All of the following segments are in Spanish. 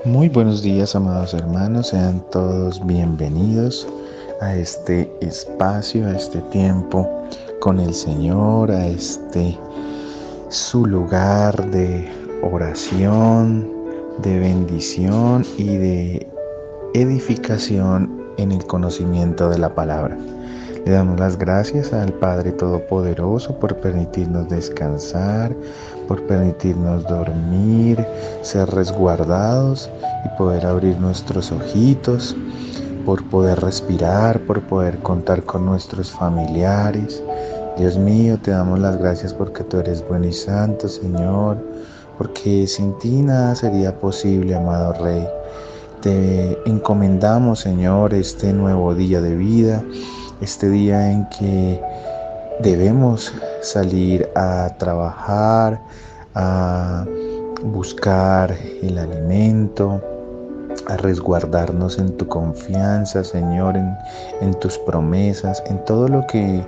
Muy buenos días, amados hermanos, sean todos bienvenidos a este espacio, a este tiempo con el Señor, a su lugar de oración, de bendición y de edificación en el conocimiento de la palabra. Le damos las gracias al Padre Todopoderoso por permitirnos descansar, por permitirnos dormir, ser resguardados y poder abrir nuestros ojitos, por poder respirar, por poder contar con nuestros familiares. Dios mío, te damos las gracias porque tú eres bueno y santo, Señor, porque sin ti nada sería posible, amado Rey. Te encomendamos, Señor, este nuevo día de vida, este día en que debemos salir a trabajar, a buscar el alimento, a resguardarnos en tu confianza, Señor, en tus promesas, en todo lo que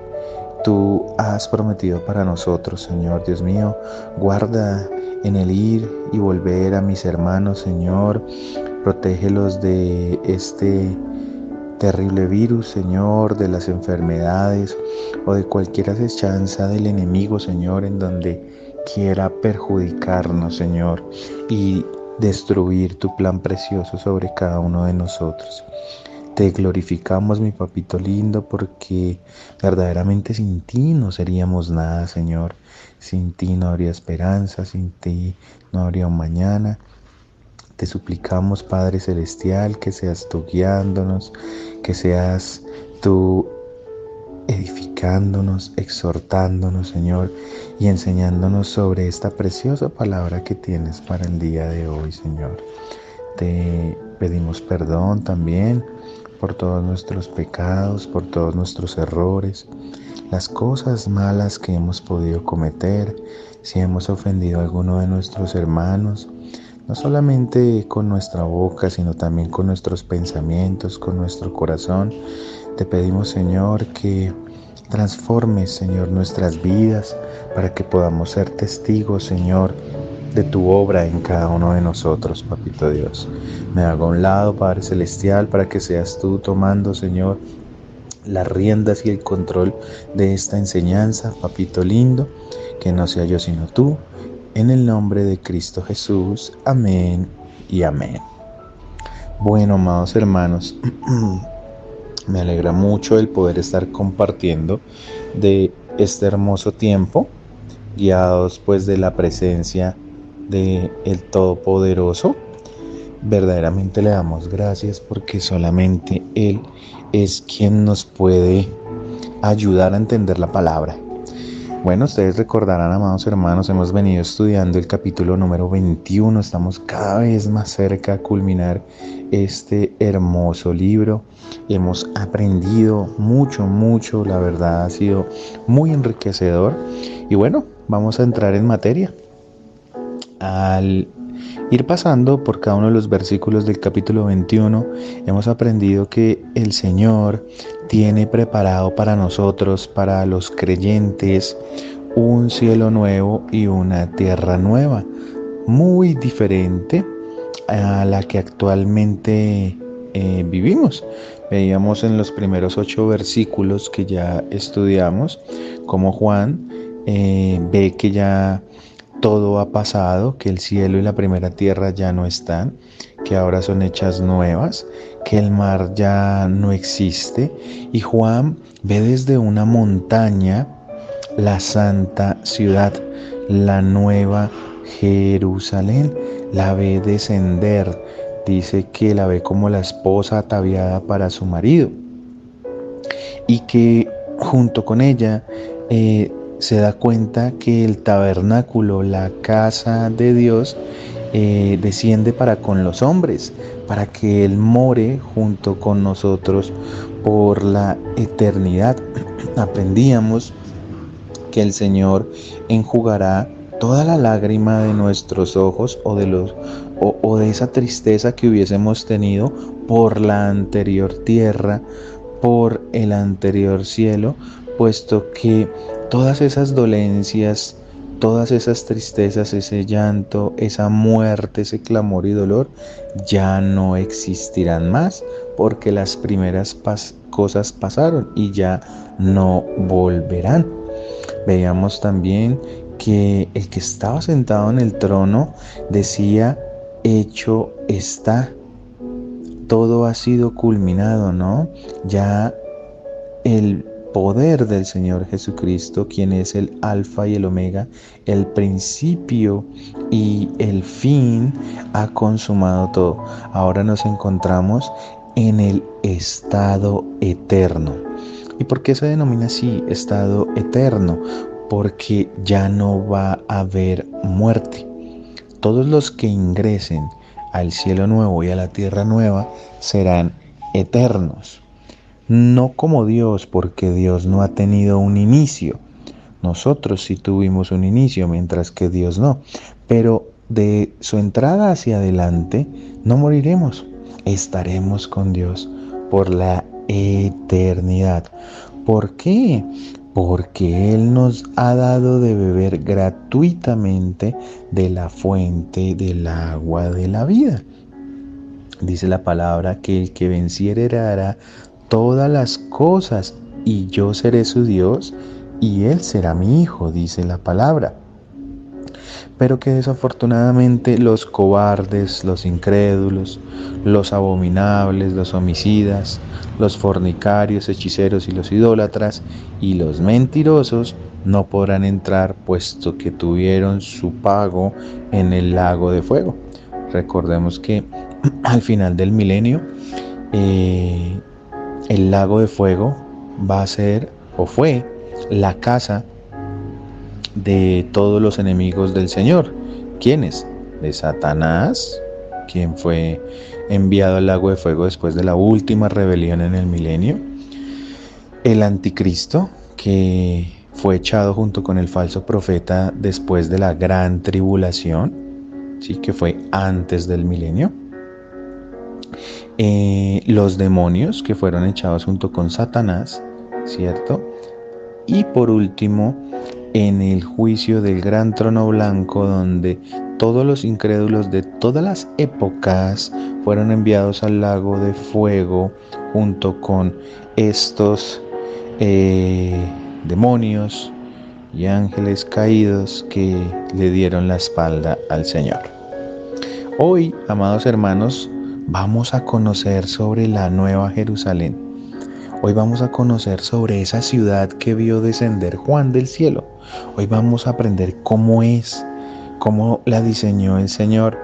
tú has prometido para nosotros, Señor. Dios mío, guarda en el ir y volver a mis hermanos, Señor. Protégelos de este terrible virus, Señor, de las enfermedades o de cualquier acechanza del enemigo, Señor, en donde quiera perjudicarnos, Señor, y destruir tu plan precioso sobre cada uno de nosotros. Te glorificamos, mi papito lindo, porque verdaderamente sin ti no seríamos nada, Señor. Sin ti no habría esperanza, sin ti no habría un mañana. Te suplicamos, Padre Celestial, que seas tú guiándonos, que seas tú edificándonos, exhortándonos, Señor, y enseñándonos sobre esta preciosa palabra que tienes para el día de hoy, Señor. Te pedimos perdón también por todos nuestros pecados, por todos nuestros errores, las cosas malas que hemos podido cometer, si hemos ofendido a alguno de nuestros hermanos, no solamente con nuestra boca, sino también con nuestros pensamientos, con nuestro corazón. Te pedimos, Señor, que transformes, Señor, nuestras vidas para que podamos ser testigos, Señor, de tu obra en cada uno de nosotros, Papito Dios. Me hago a un lado, Padre Celestial, para que seas tú tomando, Señor, las riendas y el control de esta enseñanza, Papito lindo, que no sea yo sino tú. En el nombre de Cristo Jesús, amén y amén. Bueno, amados hermanos, me alegra mucho el poder estar compartiendo de este hermoso tiempo, guiados pues de la presencia de el Todopoderoso. Verdaderamente le damos gracias porque solamente Él es quien nos puede ayudar a entender la palabra. Bueno, ustedes recordarán, amados hermanos, hemos venido estudiando el capítulo número 21, estamos cada vez más cerca a culminar este hermoso libro. Hemos aprendido mucho, la verdad ha sido muy enriquecedor. Y bueno, vamos a entrar en materia. Al ir pasando por cada uno de los versículos del capítulo 21, hemos aprendido que el Señor tiene preparado para nosotros, para los creyentes, un cielo nuevo y una tierra nueva, muy diferente a la que actualmente vivimos. Veíamos en los primeros 8 versículos que ya estudiamos cómo Juan ve que ya todo ha pasado, que el cielo y la primera tierra ya no están, que ahora son hechas nuevas, que el mar ya no existe. Y Juan ve desde una montaña la santa ciudad, la nueva Jerusalén, la ve descender. Dice que la ve como la esposa ataviada para su marido y que junto con ella se da cuenta que el tabernáculo, la casa de Dios, desciende para con los hombres, para que Él more junto con nosotros por la eternidad. Aprendíamos que el Señor enjugará toda la lágrima de nuestros ojos o de esa tristeza que hubiésemos tenido por la anterior tierra, por el anterior cielo, puesto que todas esas dolencias todas esas tristezas, ese llanto, esa muerte, ese clamor y dolor ya no existirán más, porque las primeras cosas pasaron y ya no volverán. Veíamos también que el que estaba sentado en el trono decía: hecho está, todo ha sido culminado, ¿no? Ya el poder del Señor Jesucristo, quien es el Alfa y el Omega, el principio y el fin, ha consumado todo. Ahora nos encontramos en el estado eterno. ¿Y por qué se denomina así, estado eterno? Porque ya no va a haber muerte. Todos los que ingresen al cielo nuevo y a la tierra nueva serán eternos. No como Dios, porque Dios no ha tenido un inicio. Nosotros sí tuvimos un inicio, mientras que Dios no. Pero de su entrada hacia adelante no moriremos. Estaremos con Dios por la eternidad. ¿Por qué? Porque Él nos ha dado de beber gratuitamente de la fuente del agua de la vida. Dice la palabra que el que venciere heredará todas las cosas, y yo seré su Dios y Él será mi hijo, dice la palabra. Pero que desafortunadamente los cobardes, los incrédulos, los abominables, los homicidas, los fornicarios, hechiceros y los idólatras y los mentirosos no podrán entrar, puesto que tuvieron su pago en el lago de fuego. Recordemos que al final del milenio, el lago de fuego va a ser, o fue, la casa de todos los enemigos del Señor. ¿Quiénes? De Satanás, quien fue enviado al lago de fuego después de la última rebelión en el milenio. El anticristo, que fue echado junto con el falso profeta después de la gran tribulación, ¿sí? Que fue antes del milenio. Los demonios, que fueron echados junto con Satanás, ¿cierto? Y por último, en el juicio del gran trono blanco, donde todos los incrédulos de todas las épocas fueron enviados al lago de fuego junto con estos demonios y ángeles caídos que le dieron la espalda al Señor. Hoy, amados hermanos, vamos a conocer sobre la Nueva Jerusalén. Hoy vamos a conocer sobre esa ciudad que vio descender Juan del cielo. Hoy vamos a aprender cómo es, cómo la diseñó el Señor.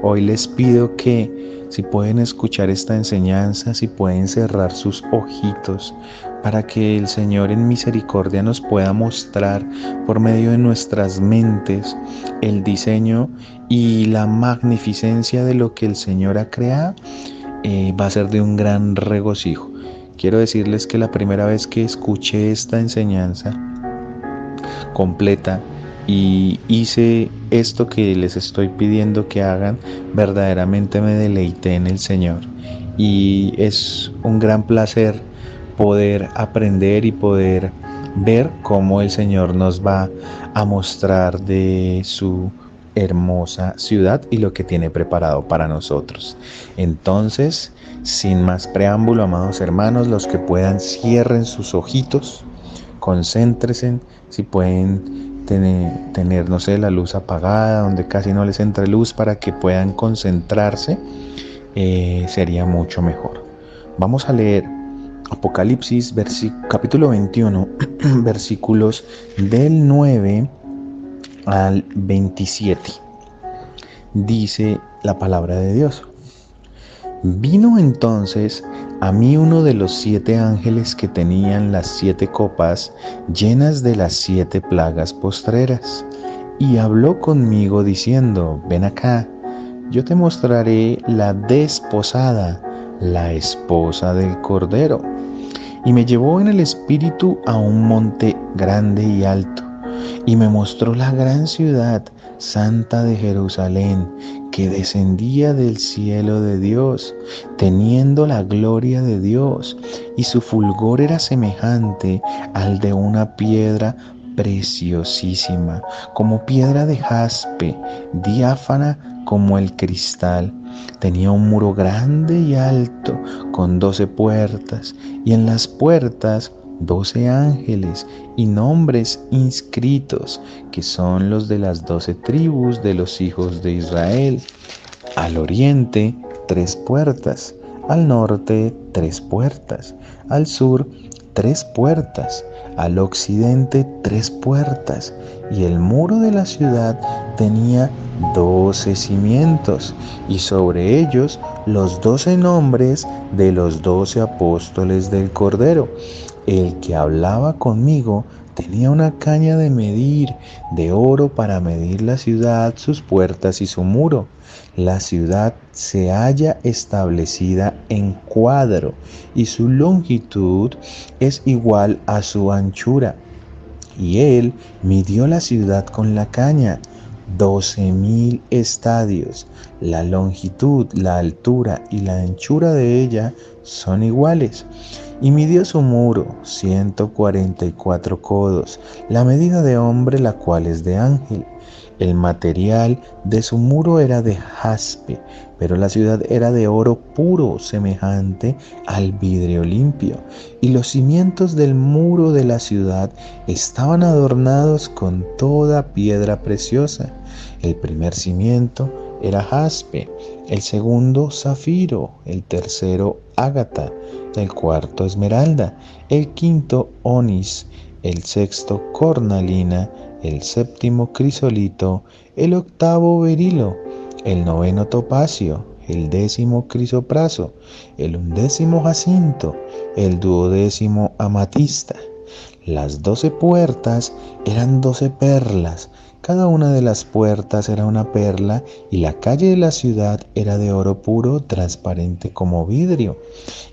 Hoy les pido que si pueden escuchar esta enseñanza, si pueden cerrar sus ojitos, para que el Señor en misericordia nos pueda mostrar por medio de nuestras mentes el diseño y la magnificencia de lo que el Señor ha creado, va a ser de un gran regocijo. Quiero decirles que la primera vez que escuché esta enseñanza completa y hice esto que les estoy pidiendo que hagan, verdaderamente me deleité en el Señor. Y es un gran placer poder aprender y poder ver cómo el Señor nos va a mostrar de su hermosa ciudad y lo que tiene preparado para nosotros. Entonces, sin más preámbulo, amados hermanos, los que puedan cierren sus ojitos, concéntrense, si pueden tener, no sé, la luz apagada, donde casi no les entre luz, para que puedan concentrarse, sería mucho mejor. Vamos a leer Apocalipsis capítulo 21, versículos del 9 al 27. Dice la palabra de Dios: Vino entonces a mí uno de los 7 ángeles que tenían las 7 copas llenas de las 7 plagas postreras, y habló conmigo diciendo: Ven acá, yo te mostraré la desposada, la esposa del Cordero. Y me llevó en el espíritu a un monte grande y alto, y me mostró la gran ciudad santa de Jerusalén, que descendía del cielo de Dios, teniendo la gloria de Dios, y su fulgor era semejante al de una piedra preciosísima, como piedra de jaspe, diáfana como el cristal. Tenía un muro grande y alto, con 12 puertas, y en las puertas 12 ángeles y nombres inscritos, que son los de las 12 tribus de los hijos de Israel. Al oriente, 3 puertas, al norte, 3 puertas, al sur, 3 puertas, al occidente, 3 puertas, y el muro de la ciudad tenía 12 cimientos, y sobre ellos los 12 nombres de los 12 apóstoles del Cordero. El que hablaba conmigo tenía una caña de medir de oro para medir la ciudad, sus puertas y su muro. La ciudad se halla establecida en cuadro y su longitud es igual a su anchura. Y él midió la ciudad con la caña, 12,000 estadios. La longitud, la altura y la anchura de ella son iguales. Y midió su muro, 144 codos, la medida de hombre, la cual es de ángel. El material de su muro era de jaspe, pero la ciudad era de oro puro, semejante al vidrio limpio. Y los cimientos del muro de la ciudad estaban adornados con toda piedra preciosa. El primer cimiento era jaspe, el segundo zafiro, el tercero ágata, el cuarto esmeralda, el quinto onis, el sexto cornalina, el séptimo crisolito, el octavo berilo, el noveno topacio, el décimo crisopraso, el undécimo jacinto, el duodécimo amatista. Las 12 puertas eran 12 perlas, cada una de las puertas era una perla, y la calle de la ciudad era de oro puro, transparente como vidrio.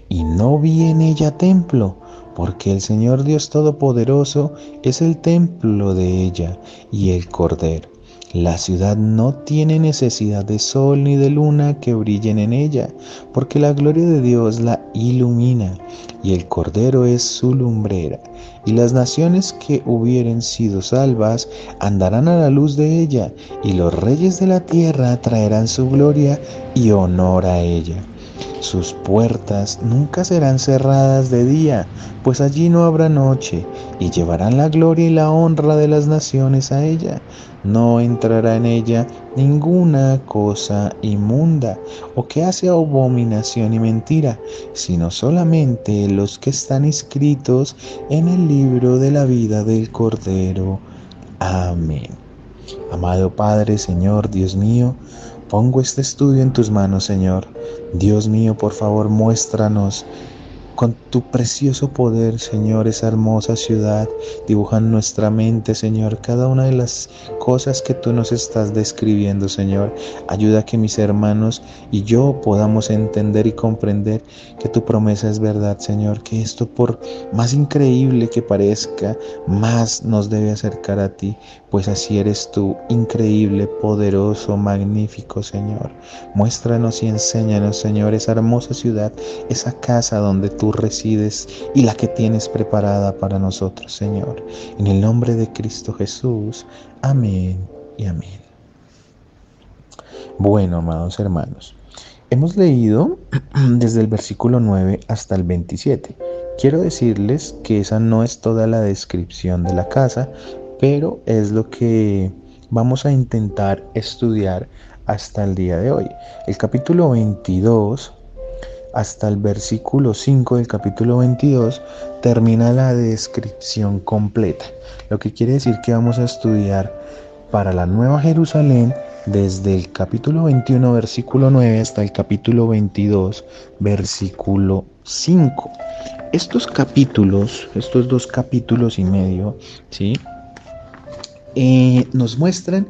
Y no vi en ella templo, porque el Señor Dios Todopoderoso es el templo de ella y el Cordero. La ciudad no tiene necesidad de sol ni de luna que brillen en ella, porque la gloria de Dios la ilumina, y el Cordero es su lumbrera. Y las naciones que hubieren sido salvas andarán a la luz de ella, y los reyes de la tierra traerán su gloria y honor a ella. Sus puertas nunca serán cerradas de día, pues allí no habrá noche, y llevarán la gloria y la honra de las naciones a ella. No entrará en ella ninguna cosa inmunda, o que hace abominación y mentira, sino solamente los que están inscritos en el libro de la vida del Cordero. Amén. Amado Padre, Señor, Dios mío, pongo este estudio en tus manos, Señor. Dios mío, por favor, muéstranos con tu precioso poder, Señor, esa hermosa ciudad. Dibuja en nuestra mente, Señor, cada una de las cosas que tú nos estás describiendo, Señor. Ayuda a que mis hermanos y yo podamos entender y comprender que tu promesa es verdad, Señor. Que esto, por más increíble que parezca, más nos debe acercar a ti, pues así eres tú, increíble, poderoso, magnífico, Señor. Muéstranos y enséñanos, Señor, esa hermosa ciudad, esa casa donde tú resides y la que tienes preparada para nosotros, Señor. En el nombre de Cristo Jesús. Amén y amén. Bueno, amados hermanos, hemos leído desde el versículo 9 hasta el 27. Quiero decirles que esa no es toda la descripción de la casa, pero es lo que vamos a intentar estudiar hasta el día de hoy. El capítulo 22 hasta el versículo 5 del capítulo 22 termina la descripción completa, lo que quiere decir que vamos a estudiar para la Nueva Jerusalén desde el capítulo 21 versículo 9 hasta el capítulo 22 versículo 5. Estos capítulos, estos 2 capítulos y medio, ¿sí? Nos muestran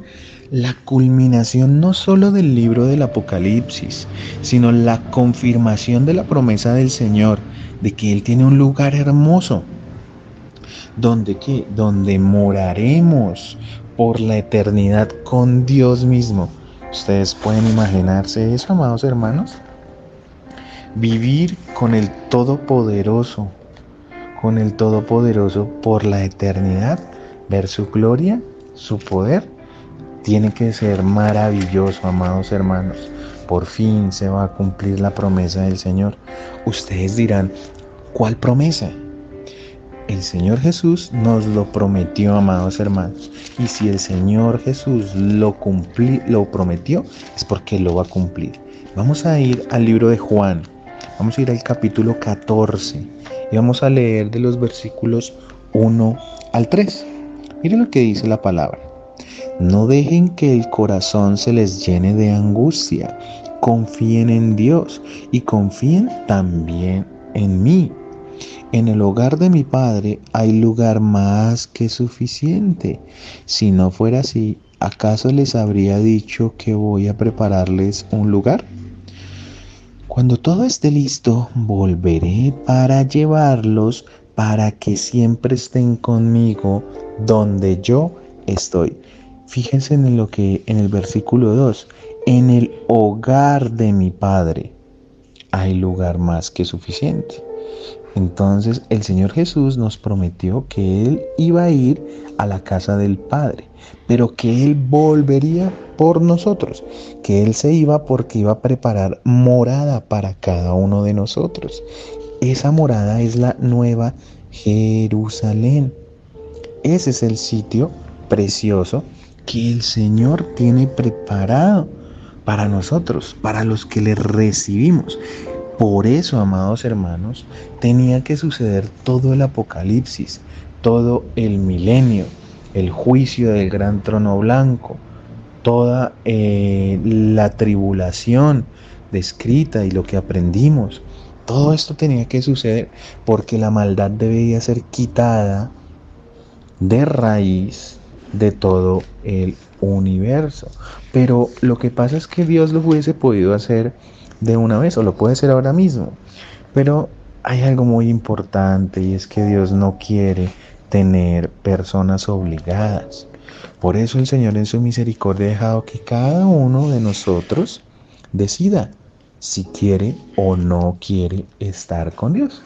la culminación no solo del libro del Apocalipsis, sino la confirmación de la promesa del Señor de que Él tiene un lugar hermoso, donde moraremos por la eternidad con Dios mismo. ¿Ustedes pueden imaginarse eso, amados hermanos? Vivir con el Todopoderoso por la eternidad. ver su gloria, su poder, tiene que ser maravilloso, amados hermanos. Por fin se va a cumplir la promesa del Señor. Ustedes dirán, ¿cuál promesa? El Señor Jesús nos lo prometió, amados hermanos. Y si el Señor Jesús lo prometió, es porque lo va a cumplir. Vamos a ir al libro de Juan. Vamos a ir al capítulo 14 y vamos a leer de los versículos 1 al 3. Miren lo que dice la palabra. No dejen que el corazón se les llene de angustia. Confíen en Dios y confíen también en mí. En el hogar de mi Padre hay lugar más que suficiente. Si no fuera así, ¿acaso les habría dicho que voy a prepararles un lugar? Cuando todo esté listo, volveré para llevarlos para que siempre estén conmigo donde yo estoy. Fíjense en el versículo 2. En el hogar de mi Padre hay lugar más que suficiente. Entonces el Señor Jesús nos prometió que Él iba a ir a la casa del Padre, pero que Él volvería por nosotros, que Él se iba porque iba a preparar morada para cada uno de nosotros. Esa morada es la nueva Jerusalén. Ese es el sitio precioso que el Señor tiene preparado para nosotros, para los que le recibimos. Por eso, amados hermanos, tenía que suceder todo el Apocalipsis, todo el milenio, el juicio del gran trono blanco, toda la tribulación descrita y lo que aprendimos. Todo esto tenía que suceder porque la maldad debía ser quitada de raíz de todo el universo. Pero lo que pasa es que Dios lo hubiese podido hacer de una vez o lo puede hacer ahora mismo. Pero hay algo muy importante y es que Dios no quiere tener personas obligadas. Por eso el Señor en su misericordia ha dejado que cada uno de nosotros decida si quiere o no quiere estar con Dios.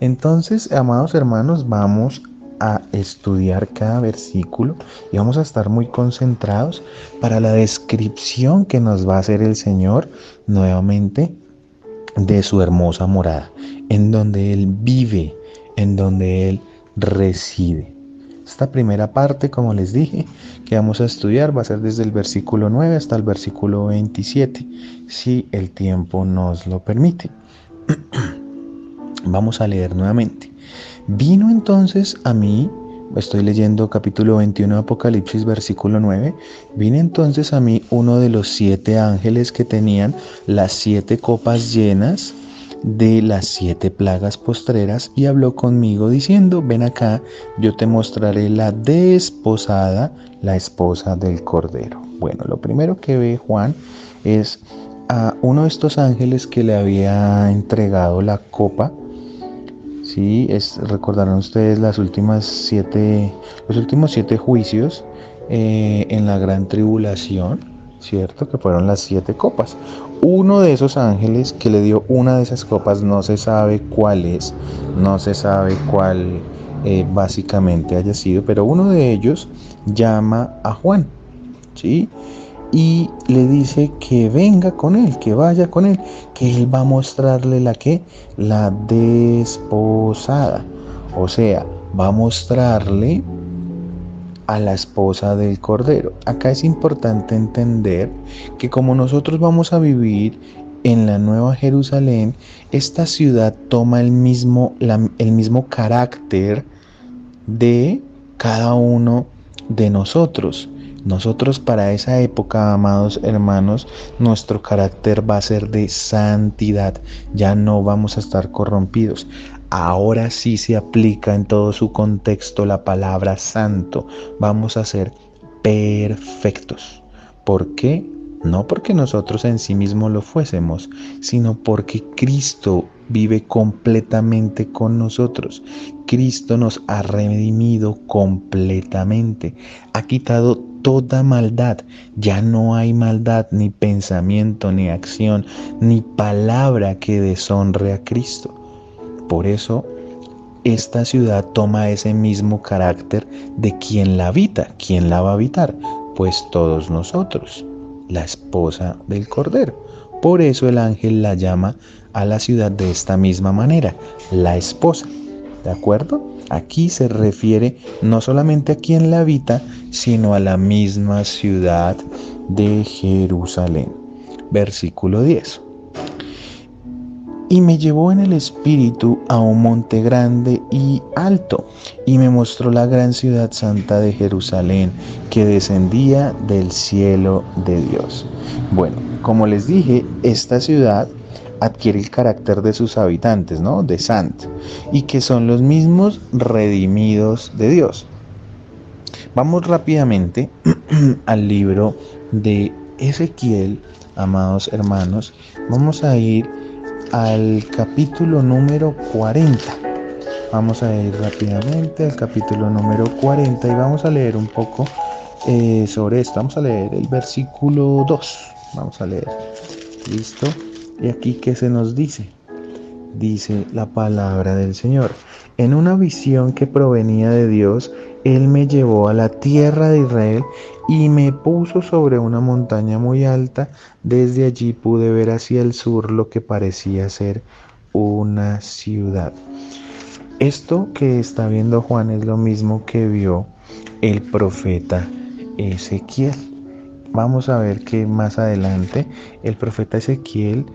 Entonces, amados hermanos, vamos a estudiar cada versículo y vamos a estar muy concentrados para la descripción que nos va a hacer el Señor nuevamente de su hermosa morada, en donde Él vive, en donde Él reside. Esta primera parte, como les dije, que vamos a estudiar va a ser desde el versículo 9 hasta el versículo 27, si el tiempo nos lo permite. Vamos a leer nuevamente. Vino entonces a mí, estoy leyendo capítulo 21 de Apocalipsis, versículo 9. Vino entonces a mí uno de los 7 ángeles que tenían las 7 copas llenas de las 7 plagas postreras y habló conmigo diciendo: ven acá, yo te mostraré la desposada, la esposa del Cordero. Bueno, lo primero que ve Juan es a uno de estos ángeles que le había entregado la copa. Sí, recordarán ustedes los últimos 7 juicios en la gran tribulación, ¿cierto? Que fueron las 7 copas. Uno de esos ángeles que le dio una de esas copas, no se sabe cuál es, no se sabe cuál básicamente haya sido, pero uno de ellos llama a Juan, ¿sí? Y le dice que venga con él, que vaya con él, que él va a mostrarle la desposada. O sea, va a mostrarle a la esposa del Cordero. Acá es importante entender que como nosotros vamos a vivir en la Nueva Jerusalén, esta ciudad toma el mismo carácter de cada uno de nosotros. Nosotros para esa época, amados hermanos, nuestro carácter va a ser de santidad. Ya no vamos a estar corrompidos. Ahora sí se aplica en todo su contexto la palabra santo. Vamos a ser perfectos. ¿Por qué? No porque nosotros en sí mismos lo fuésemos, sino porque Cristo vive completamente con nosotros. Cristo nos ha redimido completamente. Ha quitado toda maldad. Ya no hay maldad, ni pensamiento, ni acción, ni palabra que deshonre a Cristo. Por eso esta ciudad toma ese mismo carácter de quien la habita. ¿Quién la va a habitar? Pues todos nosotros, la esposa del Cordero. Por eso el ángel la llama a la ciudad de esta misma manera, la esposa. ¿De acuerdo? Aquí se refiere no solamente a quien la habita, sino a la misma ciudad de Jerusalén. Versículo 10. Y me llevó en el espíritu a un monte grande y alto, y me mostró la gran ciudad santa de Jerusalén, que descendía del cielo de Dios. Bueno, como les dije, esta ciudad adquiere el carácter de sus habitantes, ¿no? De santo, y que son los mismos redimidos de Dios. Vamos rápidamente al libro de Ezequiel, amados hermanos. Vamos a ir al capítulo número 40. Vamos a ir rápidamente al capítulo número 40 y vamos a leer un poco sobre esto. Vamos a leer el versículo 2. Vamos a leer. ¿Listo? Y aquí, ¿qué se nos dice? Dice la palabra del Señor. En una visión que provenía de Dios, Él me llevó a la tierra de Israel y me puso sobre una montaña muy alta. Desde allí pude ver hacia el sur lo que parecía ser una ciudad. Esto que está viendo Juan es lo mismo que vio el profeta Ezequiel. Vamos a ver que más adelante el profeta Ezequiel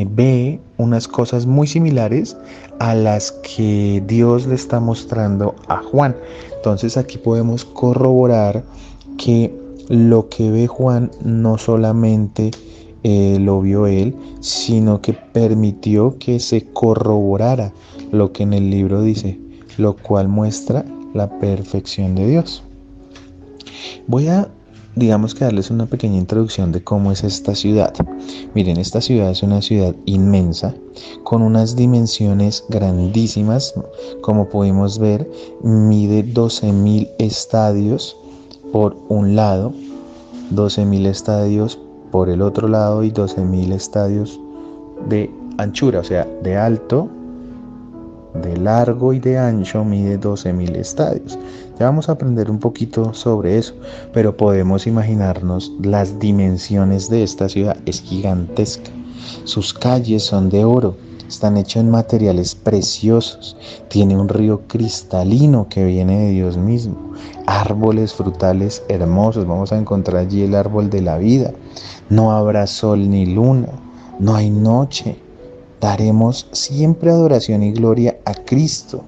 ve unas cosas muy similares a las que Dios le está mostrando a Juan. Entonces aquí podemos corroborar que lo que ve Juan no solamente lo vio él, sino que permitió que se corroborara lo que en el libro dice, lo cual muestra la perfección de Dios. Voy a digamos que darles una pequeña introducción de cómo es esta ciudad. Miren, esta ciudad es una ciudad inmensa, con unas dimensiones grandísimas. Como pudimos ver, mide 12.000 estadios por un lado, 12.000 estadios por el otro lado y 12.000 estadios de anchura, o sea, de alto, de largo y de ancho mide 12.000 estadios. Ya vamos a aprender un poquito sobre eso, pero podemos imaginarnos las dimensiones de esta ciudad. Es gigantesca. Sus calles son de oro, están hechas en materiales preciosos. Tiene un río cristalino que viene de Dios mismo. Árboles frutales hermosos. Vamos a encontrar allí el árbol de la vida. No habrá sol ni luna. No hay noche. Daremos siempre adoración y gloria a Cristo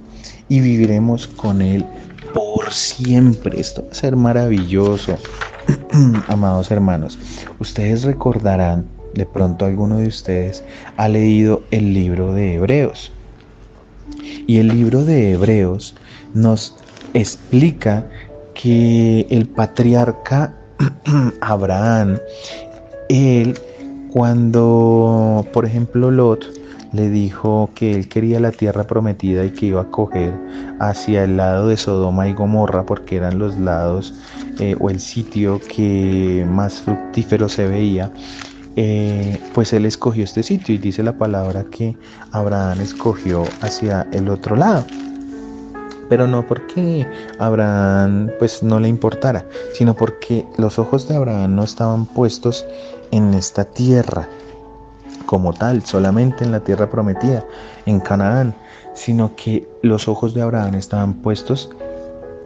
y viviremos con Él por siempre. Esto va a ser maravilloso. Amados hermanos, ustedes recordarán, de pronto alguno de ustedes ha leído el libro de Hebreos. Y el libro de Hebreos nos explica que el patriarca Abraham, él, cuando, por ejemplo, Lot le dijo que él quería la tierra prometida y que iba a coger hacia el lado de Sodoma y Gomorra porque eran los lados o el sitio que más fructífero se veía, pues él escogió este sitio y dice la palabra que Abraham escogió hacia el otro lado. Pero no porque Abraham pues no le importara, sino porque los ojos de Abraham no estaban puestos en esta tierra como tal, solamente en la tierra prometida, en Canaán, sino que los ojos de Abraham estaban puestos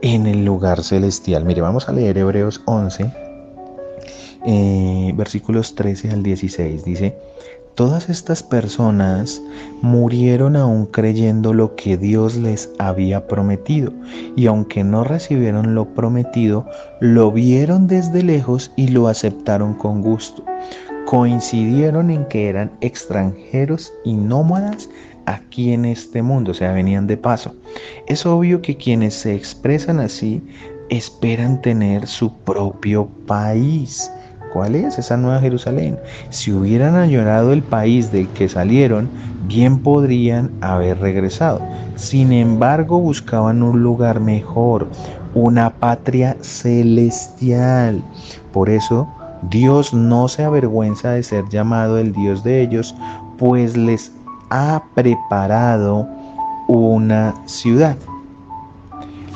en el lugar celestial. Mire, vamos a leer Hebreos 11, versículos 13 al 16. Dice: todas estas personas murieron aún creyendo lo que Dios les había prometido, y aunque no recibieron lo prometido, lo vieron desde lejos y lo aceptaron con gusto. Coincidieron en que eran extranjeros y nómadas aquí en este mundo, o sea, venían de paso. Es obvio que quienes se expresan así esperan tener su propio país. ¿Cuál es esa nueva Jerusalén? Si hubieran añorado el país del que salieron, bien podrían haber regresado. Sin embargo, buscaban un lugar mejor, una patria celestial. Por eso, Dios no se avergüenza de ser llamado el Dios de ellos, pues les ha preparado una ciudad.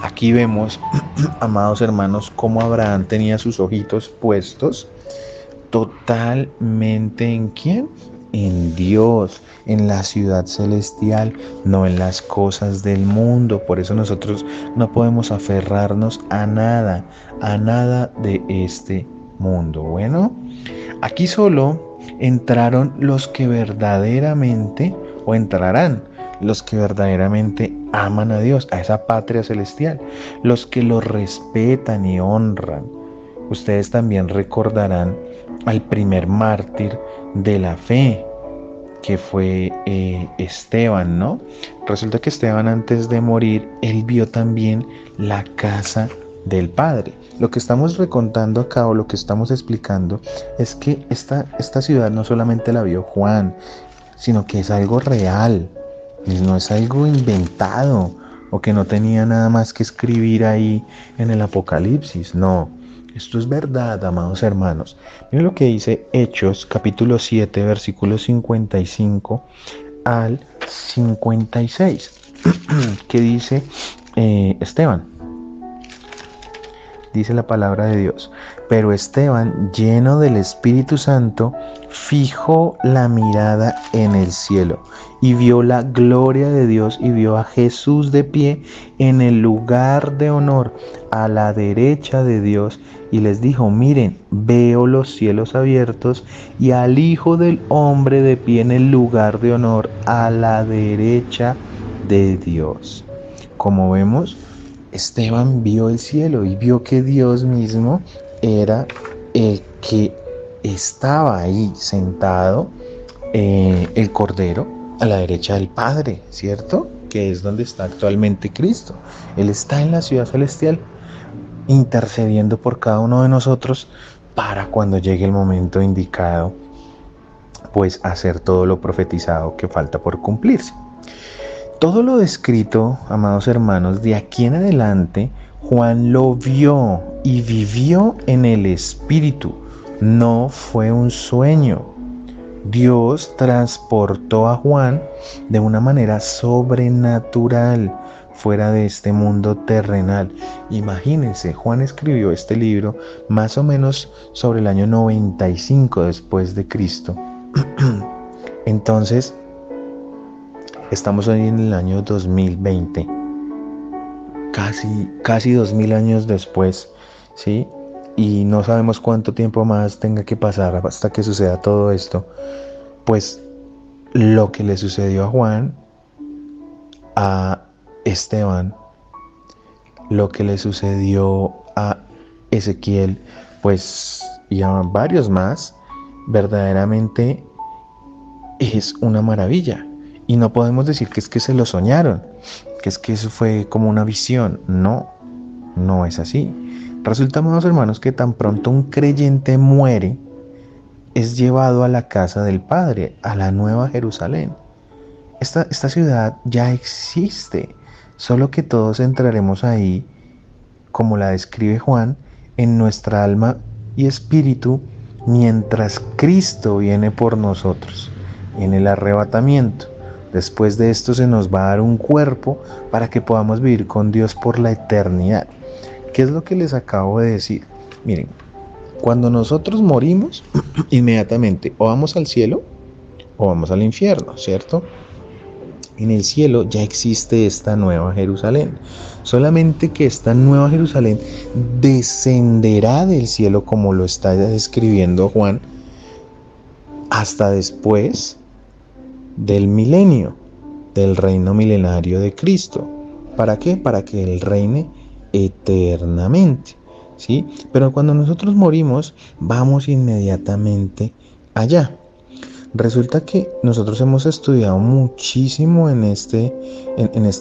Aquí vemos, amados hermanos, cómo Abraham tenía sus ojitos puestos totalmente ¿en quién? En Dios, en la ciudad celestial, no en las cosas del mundo. Por eso nosotros no podemos aferrarnos a nada de este mundo. Bueno, aquí solo entraron los que verdaderamente, o entrarán los que verdaderamente aman a Dios, a esa patria celestial, los que lo respetan y honran. Ustedes también recordarán al primer mártir de la fe, que fue Esteban, ¿no? Resulta que Esteban, antes de morir, él vio también la casa del Padre. Lo que estamos recontando acá, o lo que estamos explicando, es que esta ciudad no solamente la vio Juan, sino que es algo real, no es algo inventado, o que no tenía nada más que escribir ahí en el Apocalipsis. No, esto es verdad, amados hermanos. Miren lo que dice Hechos, capítulo 7, versículos 55 al 56. ¿Qué dice Esteban? Dice la palabra de Dios: pero Esteban, lleno del Espíritu Santo, fijó la mirada en el cielo y vio la gloria de Dios, y vio a Jesús de pie en el lugar de honor, a la derecha de Dios, y les dijo: miren, veo los cielos abiertos y al Hijo del Hombre de pie en el lugar de honor, a la derecha de Dios. Como vemos, Esteban vio el cielo y vio que Dios mismo era el que estaba ahí sentado, el Cordero, a la derecha del Padre, ¿cierto? Que es donde está actualmente Cristo. Él está en la ciudad celestial, intercediendo por cada uno de nosotros, para cuando llegue el momento indicado, pues hacer todo lo profetizado que falta por cumplirse. Todo lo descrito, amados hermanos, de aquí en adelante, Juan lo vio y vivió en el Espíritu. No fue un sueño. Dios transportó a Juan de una manera sobrenatural, fuera de este mundo terrenal. Imagínense, Juan escribió este libro más o menos sobre el año 95 después de Cristo. Entonces, estamos hoy en el año 2020, casi 2000 años después, ¿sí? Y no sabemos cuánto tiempo más tenga que pasar hasta que suceda todo esto. Pues lo que le sucedió a Juan, a Esteban, lo que le sucedió a Ezequiel, pues, y a varios más, verdaderamente es una maravilla. Y no podemos decir que es que se lo soñaron, que es que eso fue como una visión. No, no es así. Resulta, amados hermanos, que tan pronto un creyente muere, es llevado a la casa del Padre, a la Nueva Jerusalén. Esta ciudad ya existe, solo que todos entraremos ahí, como la describe Juan, en nuestra alma y espíritu, mientras Cristo viene por nosotros, en el arrebatamiento. Después de esto se nos va a dar un cuerpo para que podamos vivir con Dios por la eternidad. ¿Qué es lo que les acabo de decir? Miren, cuando nosotros morimos, inmediatamente o vamos al cielo o vamos al infierno, ¿cierto? En el cielo ya existe esta Nueva Jerusalén. Solamente que esta Nueva Jerusalén descenderá del cielo, como lo está describiendo Juan, hasta después del milenio, del reino milenario de Cristo. ¿Para qué? Para que Él reine eternamente, ¿sí? Pero cuando nosotros morimos, vamos inmediatamente allá. Resulta que nosotros hemos estudiado muchísimo en este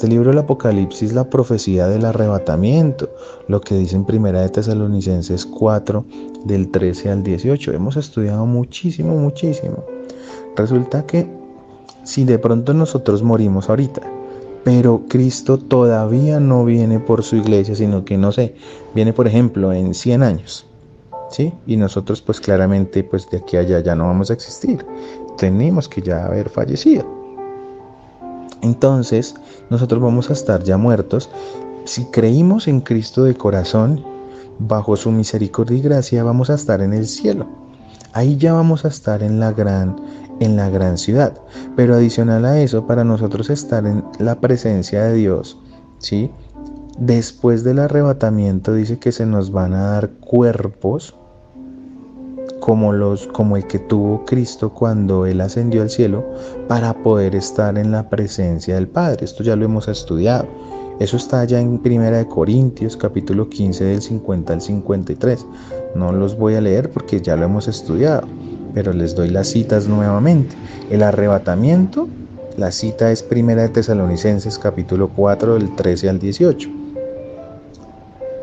libro del Apocalipsis la profecía del arrebatamiento, lo que dice en Primera de Tesalonicenses 4, del 13 al 18. Hemos estudiado muchísimo. Resulta que si de pronto nosotros morimos ahorita, pero Cristo todavía no viene por su iglesia, sino que, no sé, viene por ejemplo en 100 años, ¿sí? Y nosotros pues claramente pues de aquí a allá ya no vamos a existir, tenemos que ya haber fallecido. Entonces, nosotros vamos a estar ya muertos. Si creímos en Cristo de corazón, bajo su misericordia y gracia, vamos a estar en el cielo. Ahí ya vamos a estar en la gran ciudad. Pero adicional a eso, para nosotros estar en la presencia de Dios, ¿sí? Después del arrebatamiento dice que se nos van a dar cuerpos como el que tuvo Cristo cuando Él ascendió al cielo, para poder estar en la presencia del Padre. Esto ya lo hemos estudiado. Eso está ya en 1 Corintios, capítulo 15, del 50 al 53. No los voy a leer porque ya lo hemos estudiado, pero les doy las citas nuevamente. El arrebatamiento, la cita es 1 Tesalonicenses, capítulo 4, del 13 al 18.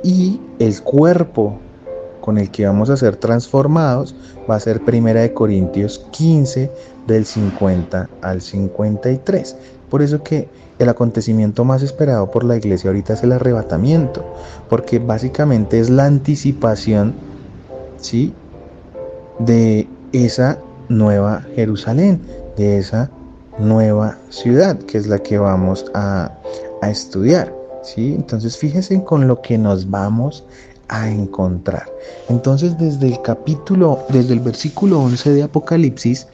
Y el cuerpo con el que vamos a ser transformados va a ser 1 Corintios 15, del 50 al 53. Por eso que el acontecimiento más esperado por la iglesia ahorita es el arrebatamiento, porque básicamente es la anticipación, ¿sí?, de esa nueva Jerusalén, de esa nueva ciudad, que es la que vamos a estudiar, ¿sí? Entonces fíjense con lo que nos vamos a encontrar. Entonces desde el versículo 11 de Apocalipsis,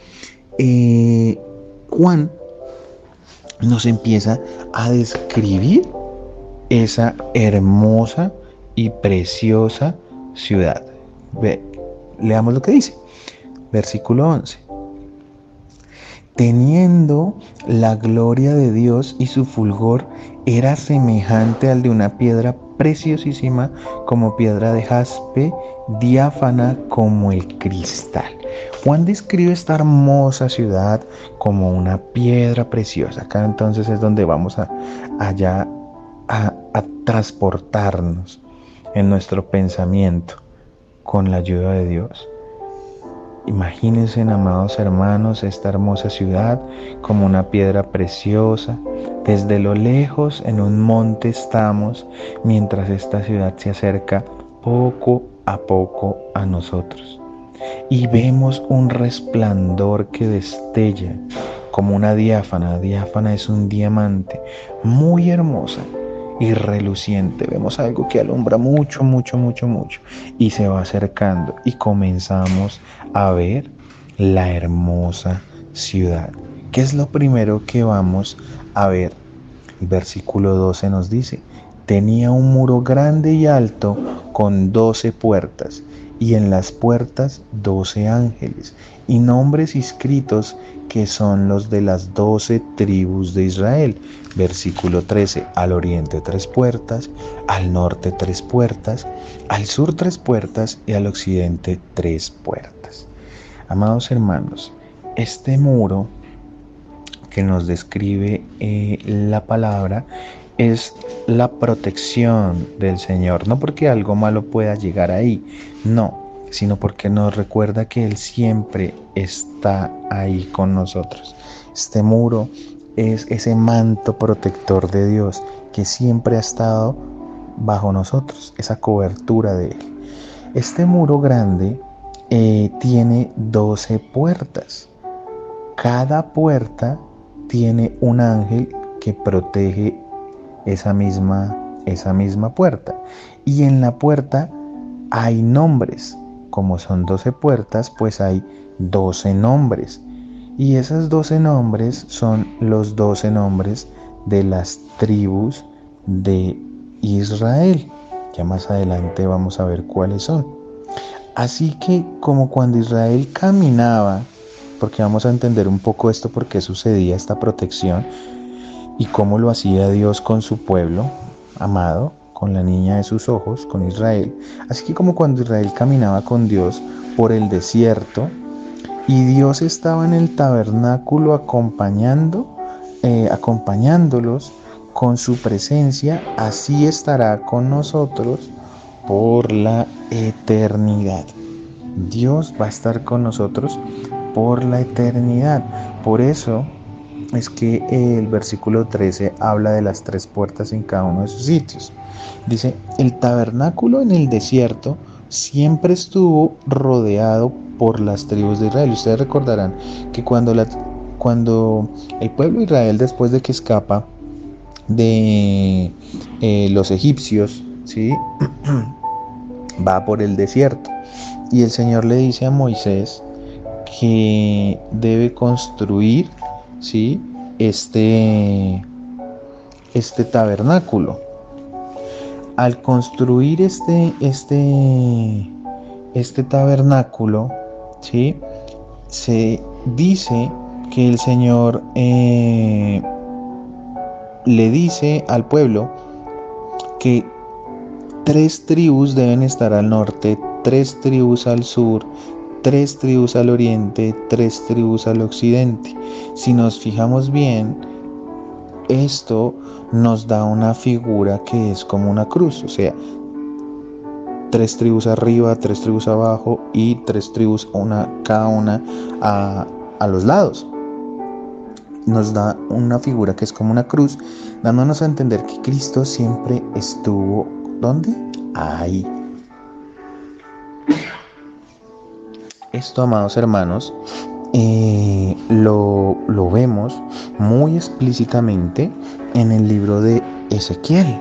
Juan nos empieza a describir esa hermosa y preciosa ciudad. Leamos lo que dice, versículo 11. Teniendo la gloria de Dios y su fulgor era semejante al de una piedra preciosísima, como piedra de jaspe, diáfana como el cristal. Juan describe esta hermosa ciudad como una piedra preciosa. Acá entonces es donde vamos a transportarnos en nuestro pensamiento con la ayuda de Dios. Imagínense, amados hermanos, esta hermosa ciudad como una piedra preciosa. Desde lo lejos en un monte estamos, mientras esta ciudad se acerca poco a poco a nosotros. Y vemos un resplandor que destella como una diáfana. Diáfana es un diamante, muy hermosa y reluciente. Vemos algo que alumbra mucho, mucho, mucho, mucho, y se va acercando y comenzamos a ver la hermosa ciudad. ¿Qué es lo primero que vamos a ver? El versículo 12 nos dice: tenía un muro grande y alto con 12 puertas, y en las puertas 12 ángeles, y nombres inscritos que son los de las 12 tribus de Israel. Versículo 13, al oriente 3 puertas, al norte 3 puertas, al sur 3 puertas y al occidente 3 puertas. Amados hermanos, este muro que nos describe la palabra es la protección del Señor, no porque algo malo pueda llegar ahí, no, sino porque nos recuerda que Él siempre está ahí con nosotros. Este muro es ese manto protector de Dios que siempre ha estado bajo nosotros, esa cobertura de Él. Este muro grande tiene 12 puertas. Cada puerta tiene un ángel que protege esa misma puerta. Y en la puerta hay nombres. Como son 12 puertas, pues hay 12 nombres. Y esos 12 nombres son los 12 nombres de las tribus de Israel. Ya más adelante vamos a ver cuáles son. Así que como cuando Israel caminaba, porque vamos a entender un poco esto, por qué sucedía esta protección y cómo lo hacía Dios con su pueblo amado, con la niña de sus ojos, con Israel. Así que como cuando Israel caminaba con Dios por el desierto y Dios estaba en el tabernáculo acompañándolos con su presencia, así estará con nosotros por la eternidad. Dios va a estar con nosotros por la eternidad. Por eso es que el versículo 13 habla de las 3 puertas en cada uno de sus sitios. Dice, el tabernáculo en el desierto siempre estuvo rodeado por las tribus de Israel. Ustedes recordarán que cuando cuando el pueblo de Israel, después de que escapa de los egipcios, ¿sí? Va por el desierto y el Señor le dice a Moisés que debe construir, ¿sí? Este tabernáculo. Al construir este tabernáculo, ¿sí? Se dice que el Señor le dice al pueblo que 3 tribus deben estar al norte, 3 tribus al sur, 3 tribus al oriente, 3 tribus al occidente. Si nos fijamos bien, esto nos da una figura que es como una cruz, o sea, 3 tribus arriba, 3 tribus abajo y 3 tribus, cada una a los lados. Nos da una figura que es como una cruz, dándonos a entender que Cristo siempre estuvo, ¿dónde? Ahí. Esto, amados hermanos, lo vemos muy explícitamente en el libro de Ezequiel.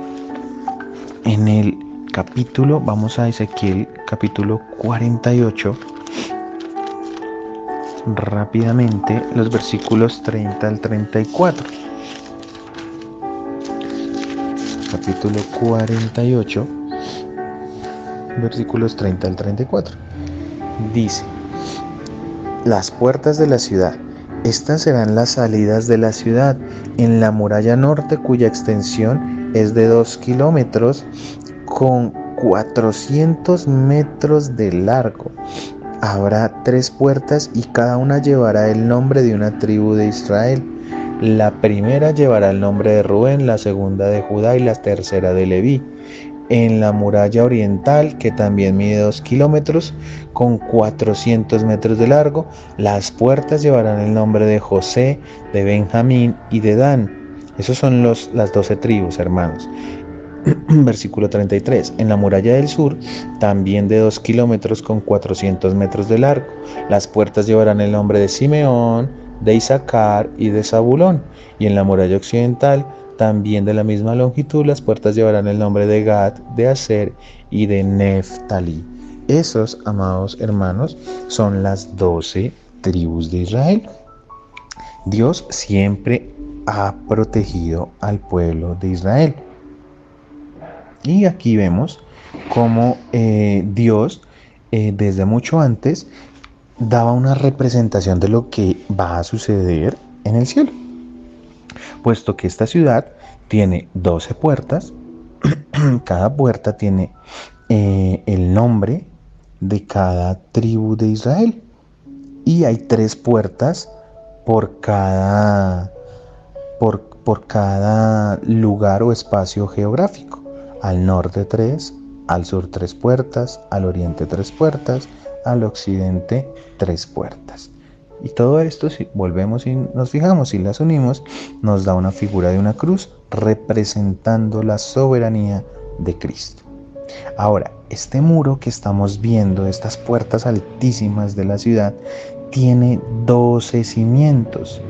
En el capítulo, vamos a Ezequiel, capítulo 48. Rápidamente, los versículos 30 al 34. Capítulo 48, versículos 30 al 34. Dice: las puertas de la ciudad. Estas serán las salidas de la ciudad en la muralla norte, cuya extensión es de 2 kilómetros con 400 metros de largo. Habrá 3 puertas y cada una llevará el nombre de una tribu de Israel. La primera llevará el nombre de Rubén, la segunda de Judá y la tercera de Leví. En la muralla oriental, que también mide 2 kilómetros con 400 metros de largo, las puertas llevarán el nombre de José, de Benjamín y de Dan. Esos son las 12 tribus, hermanos. Versículo 33. En la muralla del sur, también de 2 kilómetros con 400 metros de largo, las puertas llevarán el nombre de Simeón, de Isaacar y de Zabulón. Y en la muralla occidental, también de la misma longitud, las puertas llevarán el nombre de Gad, de Aser y de Neftalí. Esos, amados hermanos, son las 12 tribus de Israel. Dios siempre ha protegido al pueblo de Israel. Y aquí vemos cómo Dios, desde mucho antes, daba una representación de lo que va a suceder en el cielo. Puesto que esta ciudad tiene 12 puertas, cada puerta tiene el nombre de cada tribu de Israel. Y hay 3 puertas por cada lugar o espacio geográfico. Al norte 3, al sur 3 puertas, al oriente 3 puertas, al occidente 3 puertas. Y todo esto, si volvemos y nos fijamos y las unimos, nos da una figura de una cruz representando la soberanía de Cristo. Ahora, este muro que estamos viendo, estas puertas altísimas de la ciudad, tiene 12 cimientos.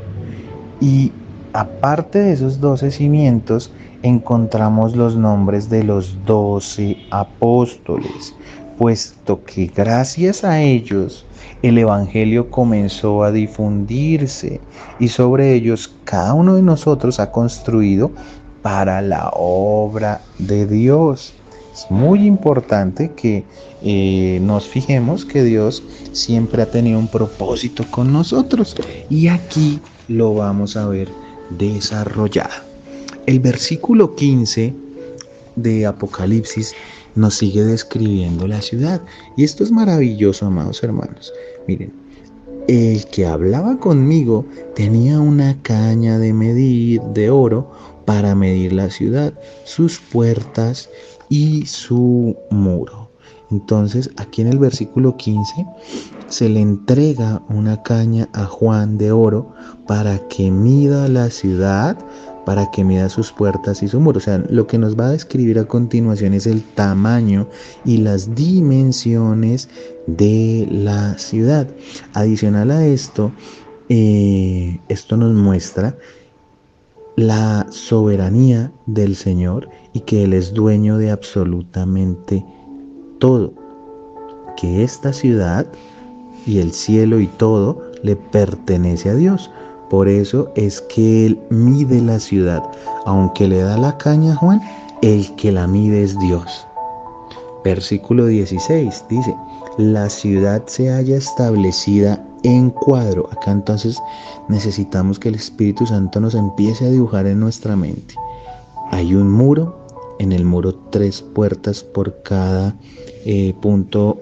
Y aparte de esos 12 cimientos, encontramos los nombres de los 12 apóstoles, puesto que gracias a ellos el evangelio comenzó a difundirse y sobre ellos cada uno de nosotros ha construido para la obra de Dios. Es muy importante que nos fijemos que Dios siempre ha tenido un propósito con nosotros y aquí lo vamos a ver desarrollado. El versículo 15 de Apocalipsis nos sigue describiendo la ciudad. Y esto es maravilloso, amados hermanos. Miren, el que hablaba conmigo tenía una caña de medir de oro para medir la ciudad, sus puertas y su muro. Entonces, aquí en el versículo 15 se le entrega una caña a Juan de oro para que mida la ciudad, para que mida sus puertas y su muro. O sea, lo que nos va a describir a continuación es el tamaño y las dimensiones de la ciudad. Adicional a esto, esto nos muestra la soberanía del Señor y que Él es dueño de absolutamente todo, que esta ciudad y el cielo y todo le pertenece a Dios. Por eso es que Él mide la ciudad. Aunque le da la caña a Juan, el que la mide es Dios. Versículo 16 dice, la ciudad se halla establecida en cuadro. Acá entonces necesitamos que el Espíritu Santo nos empiece a dibujar en nuestra mente. Hay un muro, en el muro 3 puertas por cada punto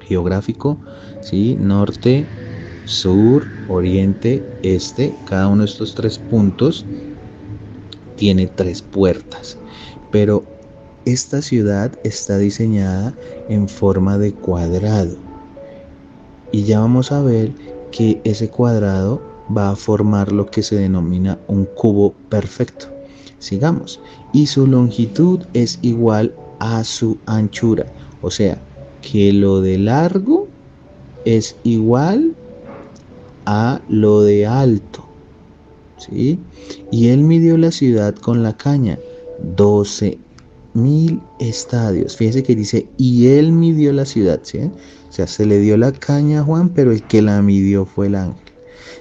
geográfico, ¿sí? Norte, sur, oriente, este. Cada uno de estos 3 puntos tiene 3 puertas. Pero esta ciudad está diseñada en forma de cuadrado. Y ya vamos a ver que ese cuadrado va a formar lo que se denomina un cubo perfecto. Sigamos. Y su longitud es igual a su anchura. O sea, que lo de largo es igual a lo de alto. ¿Sí? Y él midió la ciudad con la caña, 12.000 estadios. Fíjense que dice, y él midió la ciudad, ¿sí? O sea, se le dio la caña a Juan, pero el que la midió fue el ángel.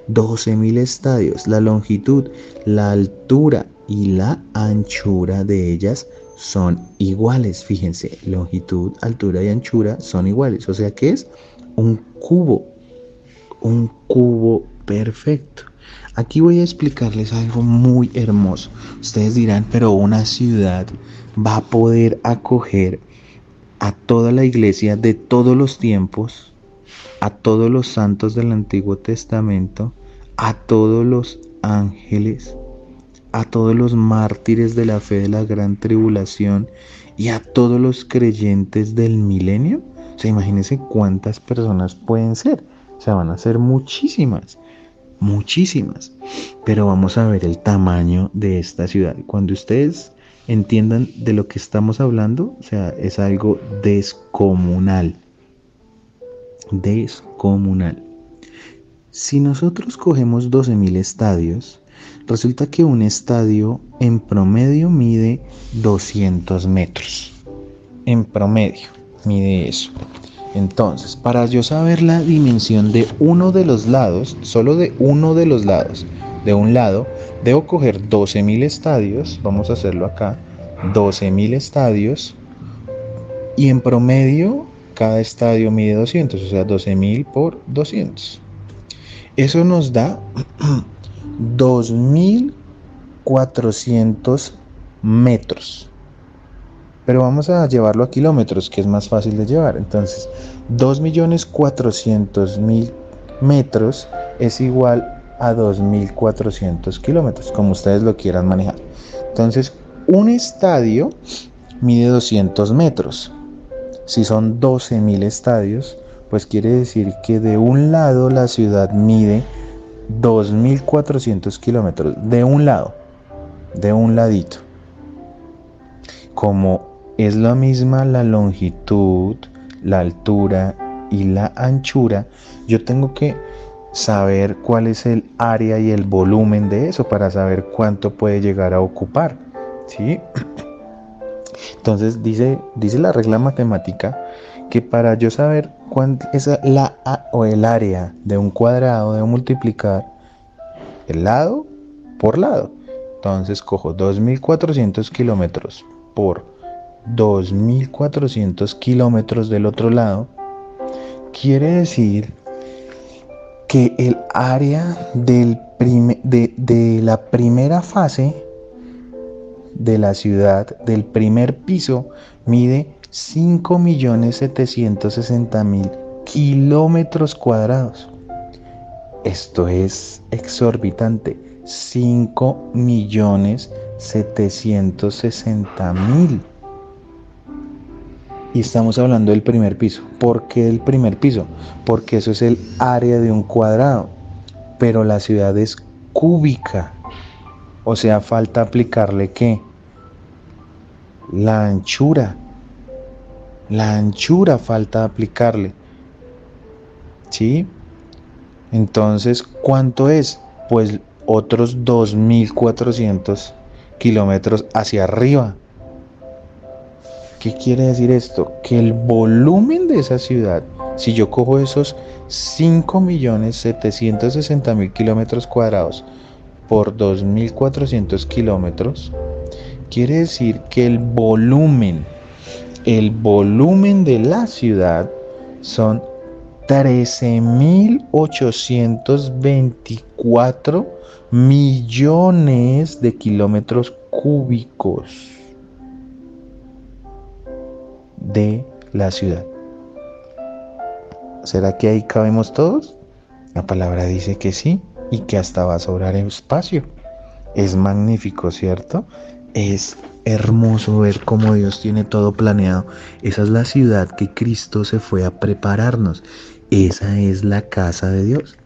12.000 estadios, la longitud, la altura y la anchura de ellas son iguales. Fíjense, longitud, altura y anchura son iguales. O sea que es un cubo perfecto. Aquí voy a explicarles algo muy hermoso. Ustedes dirán, pero una ciudad va a poder acoger a toda la iglesia de todos los tiempos, a todos los santos del Antiguo Testamento, a todos los ángeles, a todos los mártires de la fe de la gran tribulación y a todos los creyentes del milenio. O sea, imagínense cuántas personas pueden ser. O sea, van a ser muchísimas, muchísimas. Pero vamos a ver el tamaño de esta ciudad. Cuando ustedes entiendan de lo que estamos hablando, o sea, es algo descomunal. Descomunal. Si nosotros cogemos 12.000 estadios, resulta que un estadio en promedio mide 200 metros. En promedio mide eso. Entonces, para yo saber la dimensión de uno de los lados, solo de uno de los lados, de un lado, debo coger 12.000 estadios, vamos a hacerlo acá, 12.000 estadios, y en promedio cada estadio mide 200, o sea, 12.000 por 200. Eso nos da 2.400 metros. Pero vamos a llevarlo a kilómetros, que es más fácil de llevar. Entonces, 2.400.000 metros es igual a 2.400 kilómetros, como ustedes lo quieran manejar. Entonces, un estadio mide 200 metros. Si son 12.000 estadios, pues quiere decir que de un lado la ciudad mide 2.400 kilómetros. De un lado, de un ladito. Como es la misma la longitud, la altura y la anchura, yo tengo que saber cuál es el área y el volumen de eso para saber cuánto puede llegar a ocupar, ¿sí? Entonces dice la regla matemática que para yo saber cuánto es la o el área de un cuadrado, debo multiplicar el lado por lado. Entonces cojo 2.400 kilómetros por 2.400 kilómetros del otro lado, quiere decir que el área de la primera fase de la ciudad, del primer piso, mide 5.760.000 kilómetros cuadrados. Esto es exorbitante. 5.760.000. Y estamos hablando del primer piso. ¿Por qué el primer piso? Porque eso es el área de un cuadrado. Pero la ciudad es cúbica. O sea, falta aplicarle ¿qué? La anchura. La anchura falta aplicarle. ¿Sí? Entonces, ¿cuánto es? Pues otros 2.400 kilómetros hacia arriba. ¿Qué quiere decir esto? Que el volumen de esa ciudad, si yo cojo esos 5.760.000 kilómetros cuadrados por 2.400 kilómetros, quiere decir que el volumen de la ciudad son 13.824 millones de kilómetros cúbicos de la ciudad. ¿Será que ahí cabemos todos? La palabra dice que sí, y que hasta va a sobrar espacio. Es magnífico, ¿cierto? Es hermoso ver cómo Dios tiene todo planeado. Esa es la ciudad que Cristo se fue a prepararnos. Esa es la casa de Dios.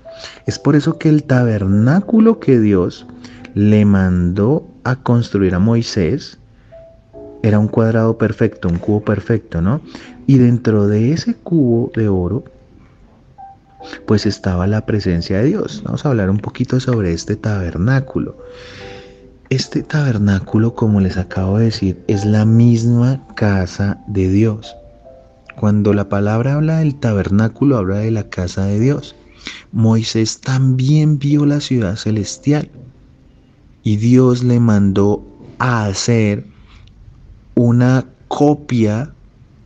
Es por eso que el tabernáculo que Dios le mandó a construir a Moisés era un cuadrado perfecto, un cubo perfecto, ¿no? Y dentro de ese cubo de oro, pues estaba la presencia de Dios. Vamos a hablar un poquito sobre este tabernáculo. Este tabernáculo, como les acabo de decir, es la misma casa de Dios. Cuando la palabra habla del tabernáculo, habla de la casa de Dios. Moisés también vio la ciudad celestial y Dios le mandó a hacer una copia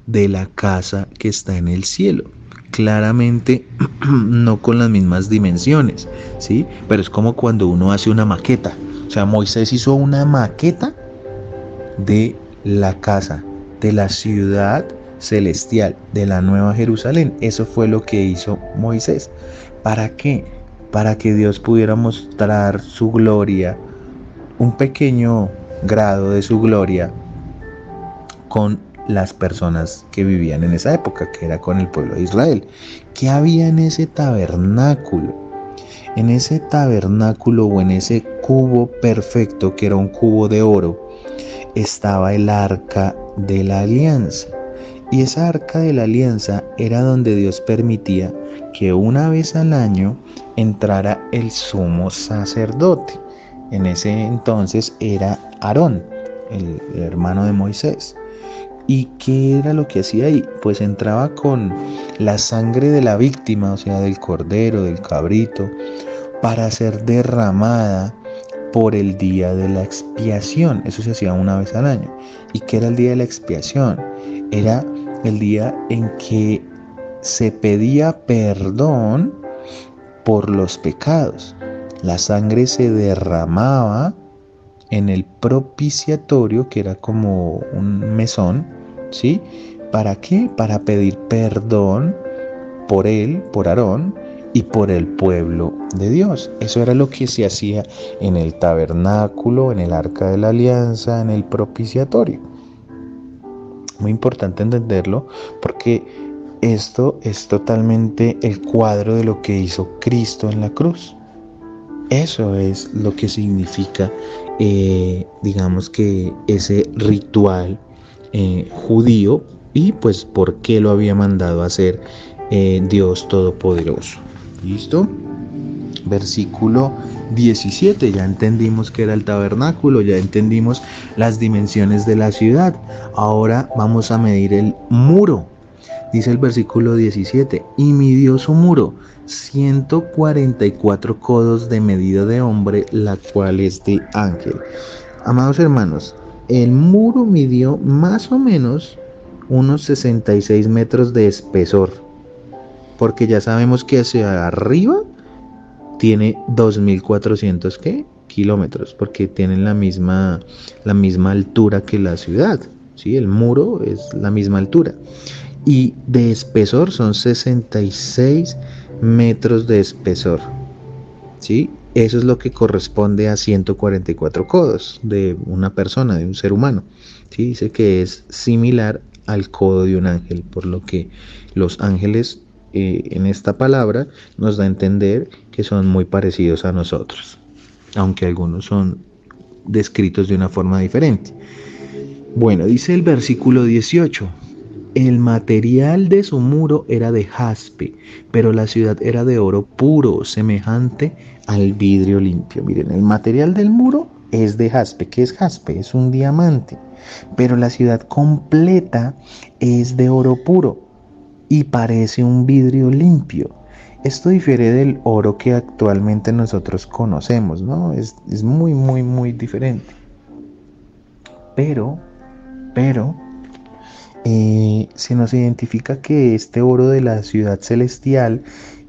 de la casa que está en el cielo. Claramente no con las mismas dimensiones, ¿sí? Pero es como cuando uno hace una maqueta. O sea, Moisés hizo una maqueta de la casa, de la ciudad celestial, de la Nueva Jerusalén. Eso fue lo que hizo Moisés. ¿Para qué? Para que Dios pudiera mostrar su gloria, un pequeño grado de su gloria con las personas que vivían en esa época, que era con el pueblo de Israel. ¿Qué había en ese tabernáculo? En ese tabernáculo o en ese cubo perfecto, que era un cubo de oro, estaba el arca de la alianza. Y esa arca de la alianza era donde Dios permitía que una vez al año entrara el sumo sacerdote. En ese entonces era Aarón, el hermano de Moisés. ¿Y qué era lo que hacía ahí? Pues entraba con la sangre de la víctima, o sea, del cordero, del cabrito, para ser derramada por el día de la expiación. Eso se hacía una vez al año. ¿Y qué era el día de la expiación? Era el día en que se pedía perdón por los pecados. La sangre se derramaba en el propiciatorio, que era como un mesón, ¿sí? ¿Para qué? Para pedir perdón por él, por Aarón y por el pueblo de Dios. Eso era lo que se hacía en el tabernáculo, en el arca de la alianza, en el propiciatorio. Muy importante entenderlo porque esto es totalmente el cuadro de lo que hizo Cristo en la cruz. Eso es lo que significa, digamos que ese ritual judío y pues por qué lo había mandado a hacer Dios Todopoderoso. ¿Listo? Versículo 17, ya entendimos que era el tabernáculo, ya entendimos las dimensiones de la ciudad. Ahora vamos a medir el muro. Dice el versículo 17, y midió su muro 144 codos de medida de hombre, la cual es de ángel. Amados hermanos, el muro midió más o menos unos 66 metros de espesor, porque ya sabemos que hacia arriba tiene 2.400 kilómetros, porque tienen la misma altura que la ciudad, ¿sí? El muro es la misma altura. Y de espesor son 66 metros de espesor, ¿sí? Eso es lo que corresponde a 144 codos de una persona, de un ser humano, ¿sí? Dice que es similar al codo de un ángel, por lo que los ángeles en esta palabra nos da a entender que son muy parecidos a nosotros, aunque algunos son descritos de una forma diferente. Bueno, dice el versículo 18, El material de su muro era de jaspe, pero la ciudad era de oro puro, semejante al vidrio limpio. Miren, el material del muro es de jaspe. ¿Qué es jaspe? Es un diamante. Pero la ciudad completa es de oro puro y parece un vidrio limpio. Esto difiere del oro que actualmente nosotros conocemos, ¿no? Es muy, muy, muy diferente. Pero, pero, se nos identifica que este oro de la ciudad celestial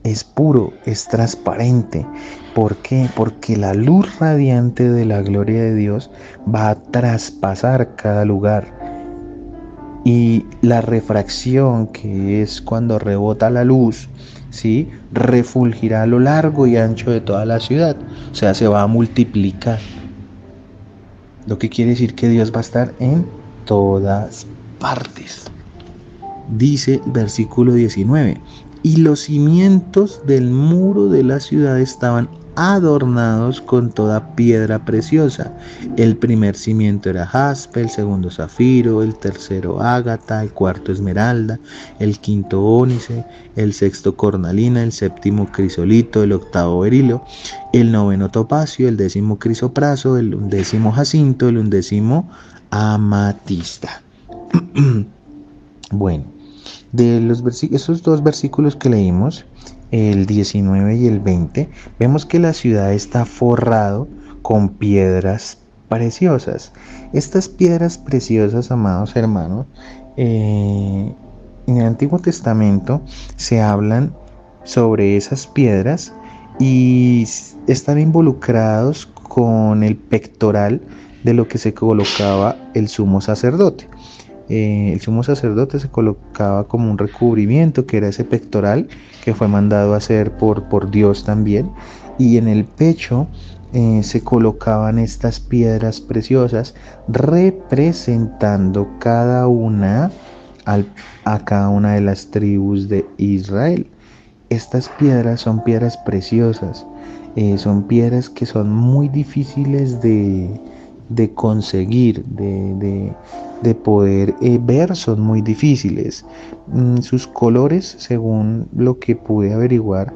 es puro, es transparente. ¿Por qué? Porque la luz radiante de la gloria de Dios va a traspasar cada lugar. Y la refracción, que es cuando rebota la luz, ¿sí? Refulgirá a lo largo y ancho de toda la ciudad. O sea, se va a multiplicar. Lo que quiere decir que Dios va a estar en todas partes. Dice versículo 19, y los cimientos del muro de la ciudad estaban adornados con toda piedra preciosa. El primer cimiento era jaspe, el segundo zafiro, el tercero ágata, el cuarto esmeralda, el quinto ónice, el sexto cornalina, el séptimo crisolito, el octavo berilo, el noveno topacio, el décimo crisopraso, el undécimo jacinto, el undécimo amatista. Bueno, de esos dos versículos que leímos, el 19 y el 20, vemos que la ciudad está forrado con piedras preciosas. Estas piedras preciosas, amados hermanos, en el Antiguo Testamento se hablan sobre esas piedras y están involucrados con el pectoral de lo que se colocaba el sumo sacerdote. El sumo sacerdote se colocaba como un recubrimiento que era ese pectoral que fue mandado a hacer por Dios también, y en el pecho se colocaban estas piedras preciosas representando a cada una de las tribus de Israel. Estas piedras son piedras preciosas, son piedras que son muy difíciles de conseguir, de poder ver, son muy difíciles. Sus colores, según lo que pude averiguar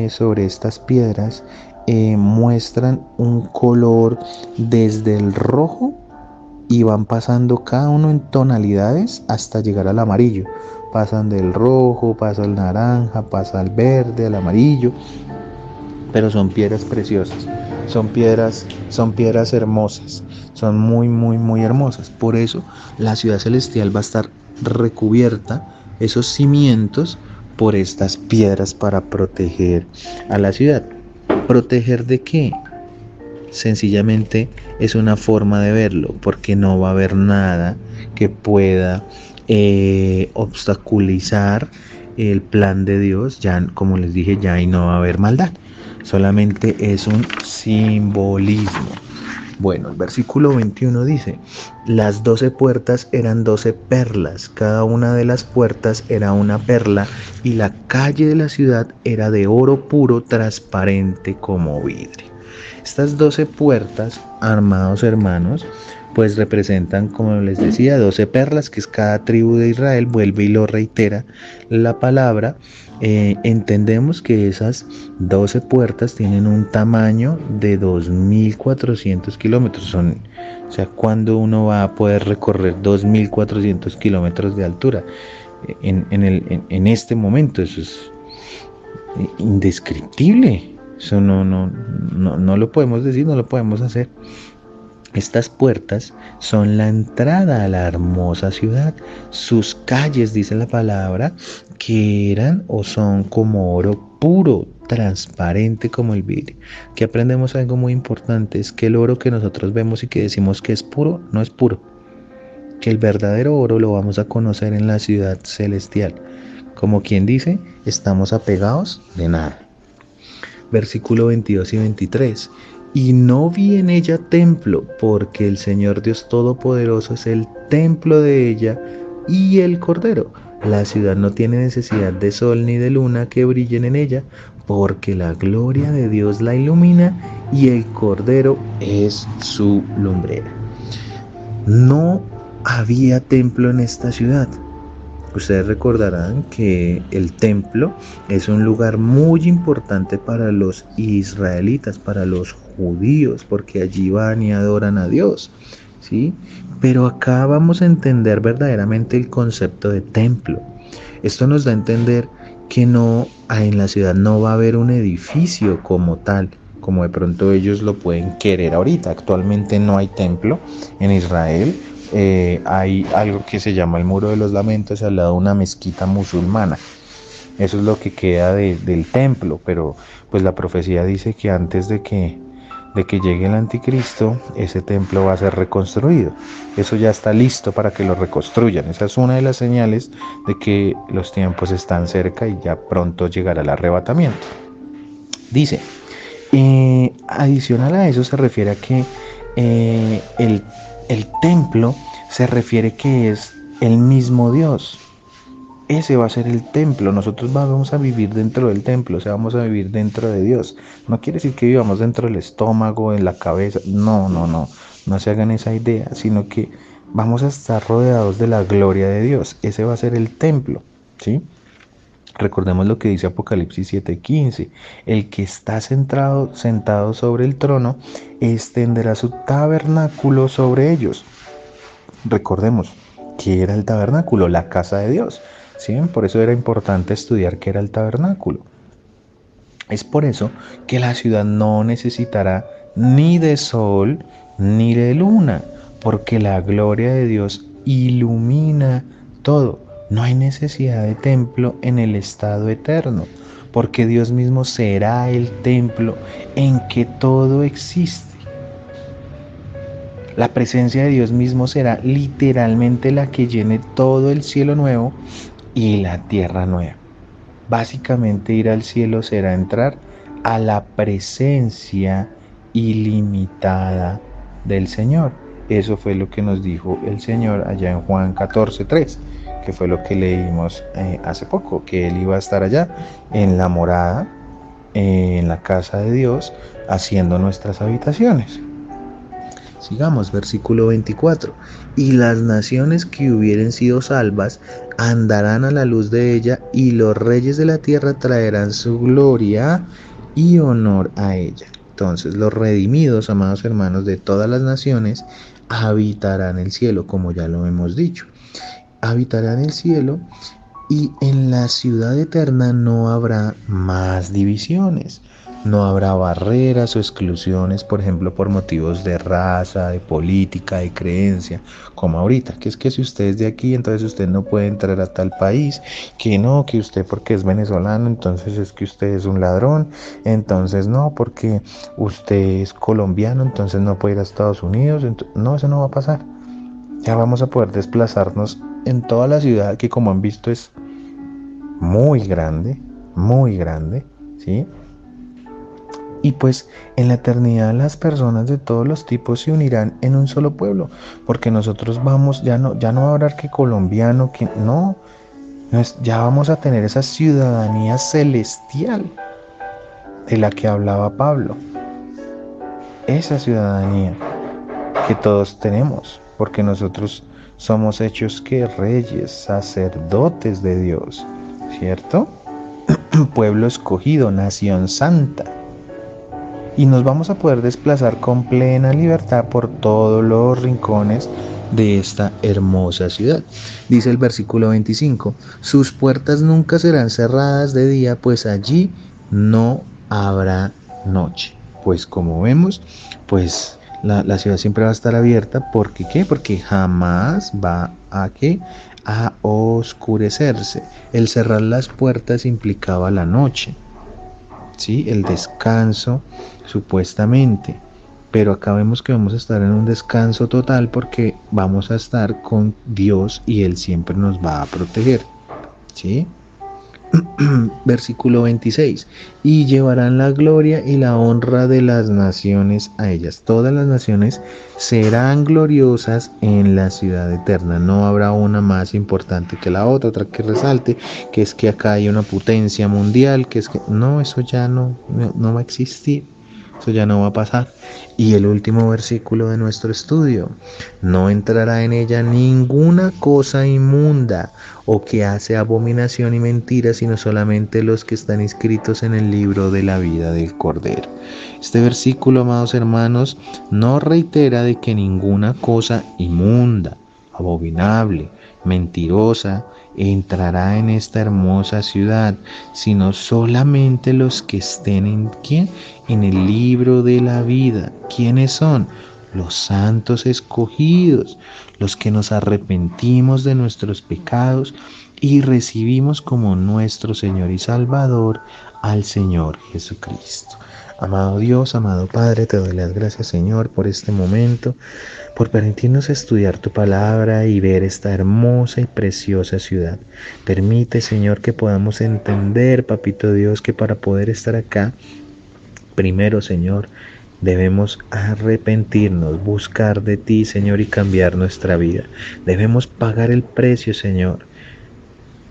sobre estas piedras, muestran un color desde el rojo y van pasando cada uno en tonalidades hasta llegar al amarillo. Pasan del rojo, pasa al naranja, pasa al verde, al amarillo, pero son piedras preciosas, son piedras hermosas, son muy, muy, muy hermosas. Por eso la ciudad celestial va a estar recubierta, esos cimientos, por estas piedras para proteger a la ciudad. ¿Proteger de qué? Sencillamente es una forma de verlo, porque no va a haber nada que pueda obstaculizar el plan de Dios. Ya, como les dije, ya ahí no va a haber maldad, solamente es un simbolismo. Bueno, el versículo 21 dice, las 12 puertas eran 12 perlas, cada una de las puertas era una perla, y la calle de la ciudad era de oro puro, transparente como vidrio. Estas 12 puertas, amados hermanos, pues representan, como les decía, 12 perlas, que es cada tribu de Israel. Vuelve y lo reitera la palabra. Entendemos que esas 12 puertas tienen un tamaño de 2.400 kilómetros. O sea, ¿cuándo uno va a poder recorrer 2.400 kilómetros de altura? En este momento eso es indescriptible. Eso no lo podemos decir, no lo podemos hacer. Estas puertas son la entrada a la hermosa ciudad. Sus calles, dice la palabra, que eran o son como oro puro, transparente como el vidrio. Que aprendemos algo muy importante, es que el oro que nosotros vemos y que decimos que es puro, no es puro. Que el verdadero oro lo vamos a conocer en la ciudad celestial. Como quien dice, estamos apegados de nada. Versículo 22 y 23. Y no vi en ella templo, porque el Señor Dios Todopoderoso es el templo de ella y el Cordero. La ciudad no tiene necesidad de sol ni de luna que brillen en ella, porque la gloria de Dios la ilumina y el Cordero es su lumbrera. No había templo en esta ciudad. Ustedes recordarán que el templo es un lugar muy importante para los israelitas, para los judíos, porque allí van y adoran a Dios, ¿sí? Pero acá vamos a entender verdaderamente el concepto de templo. Esto nos da a entender que no, en la ciudad no va a haber un edificio como tal, como de pronto ellos lo pueden querer ahorita. Actualmente no hay templo en Israel. Hay algo que se llama el Muro de los Lamentos al lado de una mezquita musulmana. Eso es lo que queda del templo, pero pues la profecía dice que antes de que llegue el anticristo, ese templo va a ser reconstruido. Eso ya está listo para que lo reconstruyan. Esa es una de las señales de que los tiempos están cerca y ya pronto llegará el arrebatamiento. Dice, adicional a eso se refiere a que el templo se refiere que es el mismo Dios. Ese va a ser el templo. Nosotros vamos a vivir dentro del templo, o sea, vamos a vivir dentro de Dios. No quiere decir que vivamos dentro del estómago, en la cabeza. No, no, no. No se hagan esa idea, sino que vamos a estar rodeados de la gloria de Dios. Ese va a ser el templo, ¿sí? Recordemos lo que dice Apocalipsis 7:15. El que está sentado sobre el trono extenderá su tabernáculo sobre ellos. Recordemos que era el tabernáculo, la casa de Dios. ¿Sí? Por eso era importante estudiar qué era el tabernáculo. Es por eso que la ciudad no necesitará ni de sol ni de luna, porque la gloria de Dios ilumina todo. No hay necesidad de templo en el estado eterno, porque Dios mismo será el templo en que todo existe. La presencia de Dios mismo será literalmente la que llene todo el cielo nuevo y la tierra nueva. Básicamente ir al cielo será entrar a la presencia ilimitada del Señor. Eso fue lo que nos dijo el Señor allá en Juan 14:3, que fue lo que leímos hace poco, que Él iba a estar allá en la morada, en la casa de Dios, haciendo nuestras habitaciones. Sigamos, versículo 24. Y las naciones que hubieren sido salvas andarán a la luz de ella, y los reyes de la tierra traerán su gloria y honor a ella. Entonces los redimidos, amados hermanos, de todas las naciones, habitarán el cielo, como ya lo hemos dicho. Habitarán el cielo, y en la ciudad eterna no habrá más divisiones. No habrá barreras o exclusiones, por ejemplo, por motivos de raza, de política, de creencia, como ahorita, que es que si usted es de aquí, entonces usted no puede entrar a tal país, que no, que usted porque es venezolano, entonces es que usted es un ladrón, entonces no, porque usted es colombiano, entonces no puede ir a Estados Unidos, no, eso no va a pasar. Ya vamos a poder desplazarnos en toda la ciudad, que como han visto es muy grande, ¿sí? Y pues en la eternidad las personas de todos los tipos se unirán en un solo pueblo, porque nosotros vamos, ya no va a hablar que colombiano, que no, ya vamos a tener esa ciudadanía celestial de la que hablaba Pablo. Esa ciudadanía que todos tenemos, porque nosotros somos hechos que reyes, sacerdotes de Dios, ¿cierto? Pueblo escogido, nación santa. Y nos vamos a poder desplazar con plena libertad por todos los rincones de esta hermosa ciudad. Dice el versículo 25, sus puertas nunca serán cerradas de día, pues allí no habrá noche. Pues como vemos, pues la ciudad siempre va a estar abierta. ¿Por qué? ¿Qué? Porque jamás va a oscurecerse. El cerrar las puertas implicaba la noche, ¿sí? El descanso, supuestamente, pero acá vemos que vamos a estar en un descanso total, porque vamos a estar con Dios y Él siempre nos va a proteger, ¿sí? Versículo 26, y llevarán la gloria y la honra de las naciones a ellas. Todas las naciones serán gloriosas en la ciudad eterna. No habrá una más importante que la otra. Otra que resalte, que es que acá hay una potencia mundial, que es que no, eso ya no va a existir, eso ya no va a pasar. Y el último versículo de nuestro estudio: no entrará en ella ninguna cosa inmunda o que hace abominación y mentira, sino solamente los que están inscritos en el libro de la vida del Cordero. Este versículo, amados hermanos, nos reitera de que ninguna cosa inmunda, abominable, mentirosa entrará en esta hermosa ciudad, sino solamente los que estén en ¿quién? En el libro de la vida. ¿Quiénes son? Los santos escogidos, los que nos arrepentimos de nuestros pecados y recibimos como nuestro Señor y Salvador al Señor Jesucristo. Amado Dios, amado Padre, te doy las gracias, Señor, por este momento, por permitirnos estudiar tu palabra y ver esta hermosa y preciosa ciudad. Permite, Señor, que podamos entender, Papito Dios, que para poder estar acá, primero, Señor, debemos arrepentirnos, buscar de ti, Señor, y cambiar nuestra vida. Debemos pagar el precio, Señor,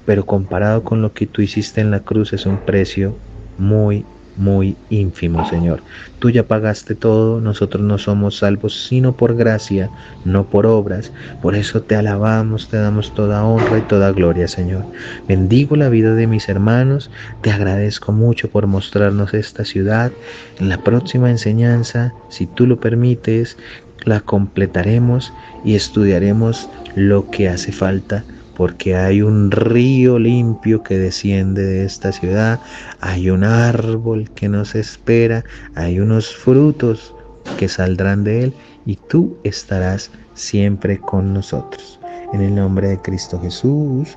pero comparado con lo que tú hiciste en la cruz es un precio muy, muy ínfimo, Señor. Tú ya pagaste todo, nosotros no somos salvos sino por gracia, no por obras. Por eso te alabamos, te damos toda honra y toda gloria, Señor. Bendigo la vida de mis hermanos, te agradezco mucho por mostrarnos esta ciudad. En la próxima enseñanza, si tú lo permites, la completaremos y estudiaremos lo que hace falta, porque hay un río limpio que desciende de esta ciudad, hay un árbol que nos espera, hay unos frutos que saldrán de él y tú estarás siempre con nosotros. En el nombre de Cristo Jesús,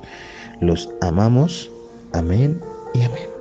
los amamos. Amén y amén.